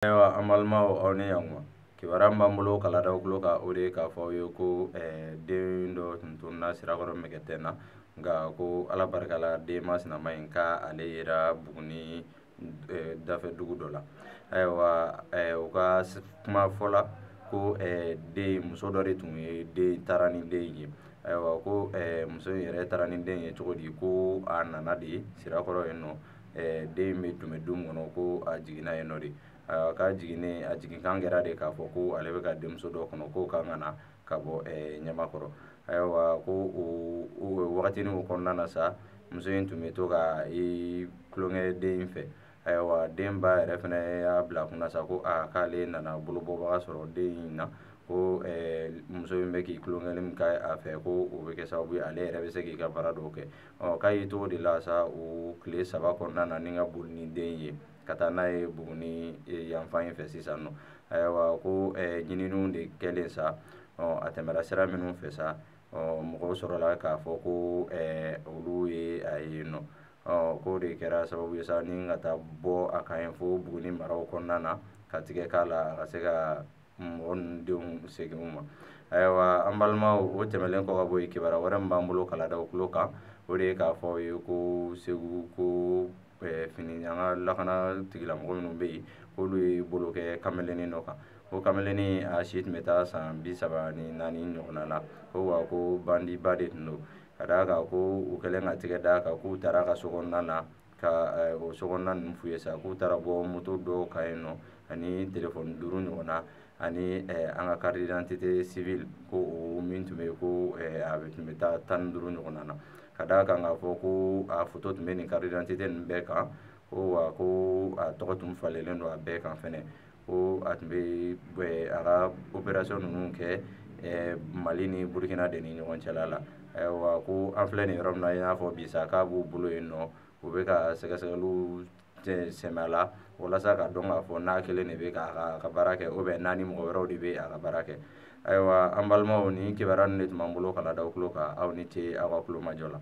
Ayiwa an balimaw aw ni ɲankuma kibaruya min b'an bolo ka lada aw tulo kan o de ye k'a fɔ aw ye ko den dɔ tun tununa sirakɔrɔ mɛgɛtɛ na nka ko ala barika la den masinama in ka ale yera Buguni dafɛ dugu dɔ la. Ayiwa u ka kuma fɔla ko den muso dɔ de tun ye den taara ni den ye. Ayiwa ko muso in yɛrɛ taara ni den ye cogo di ko a nana de sirakɔrɔ yen nɔ den bɛ tun bɛ du min kɔnɔ ko a jiginna yen nɔ de. Ka jiginnen a jiginkan kɛra de k'a fɔ ko ale bɛ ka denmuso dɔ kɔnɔ ko kan ka na ka bɔ Ɲamakɔrɔ. Ayiwa ko o wagatinin o kɔnɔna na sa muso in tun bɛ to ka tulonkɛ den in fɛ. Ayiwa denba yɛrɛ fana y'a bila kunna sa ko k'ale nana bolobɔbaga sɔrɔ den in na ko muso in bɛ k'i tulonkɛli min kɛ a fɛ ko o bɛ kɛ sababu ye ale yɛrɛ bɛ se k'i ka baara dɔw kɛ. K'a y'i cogo de la sa o tile 3 kɔnɔna na ni ka boli ni den ye ka taa n'a ye Buguni yanfan in fɛ sisan nɔ. Ayiwa ko ɲininiw de kɛlen sa a tɛmɛra sira minnu fɛ sa mɔgɔw sɔrɔla k'a fɔ ko olu ye a ye yen nɔ k'o de kɛra sababu ye sa ni ka taa bɔ a kan yen fo Buguni maraw kɔnɔna na ka tigɛ k'a la a ka se ka mɔgɔ ninnu denw segin u ma. Ayiwa an balimaw o tɛmɛlen kɔ ka bɔ yen kibaruya wɛrɛ min b'an bolo ka lada aw tulo kan o de ye k'a fɔ aw ye ko Segu ko fini an ka lakana tigilamɔgɔ minnu bɛ yen k'olu ye bolo kɛ kameleni dɔ kan. Ko kameleni a si tun bɛ taa san 34 ɲɔgɔnna la ko wa ko bandiba de tun don ka d'a kan ko u kɛlen ka tigɛ d'a kan k'u taara ka sokɔnɔna na ka o sokɔnɔna ninnu f'u ye sa k'u taara bɔ moto dɔw kan yen nɔ ani telefɔni 5 ɲɔgɔnna ani an ka carte d'identité civile ko o min tun bɛ yen ko a tun bɛ taa 15 ɲɔgɔnna na ka d'a kan k'a fɔ ko a photo tun bɛ nin carte d'identité ninnu bɛɛ kan ko wa ko a tɔgɔ tun falenlen don a bɛɛ kan fɛnɛ ko a tun bɛ a ka opération ninnu kɛ Mali ni Burukina de ni ɲɔgɔn cɛla la. Ayiwa ko an filɛ nin yɔrɔ min na i n'a fɔ bi sa k'a b'u bolo yen nɔ u bɛ ka sɛgɛsɛgɛliw sɛmɛ a la walasa ka dɔn k'a fɔ n'a kelen de bɛ k'a ka baara kɛ n'a ni mɔgɔ wɛrɛw de bɛ a ka baara kɛ. Ayiwa an balimaw ni kibaruya ninnu de tun b'an bolo ka lada aw tulo kan aw ni ce aw ka kulomajɔ la.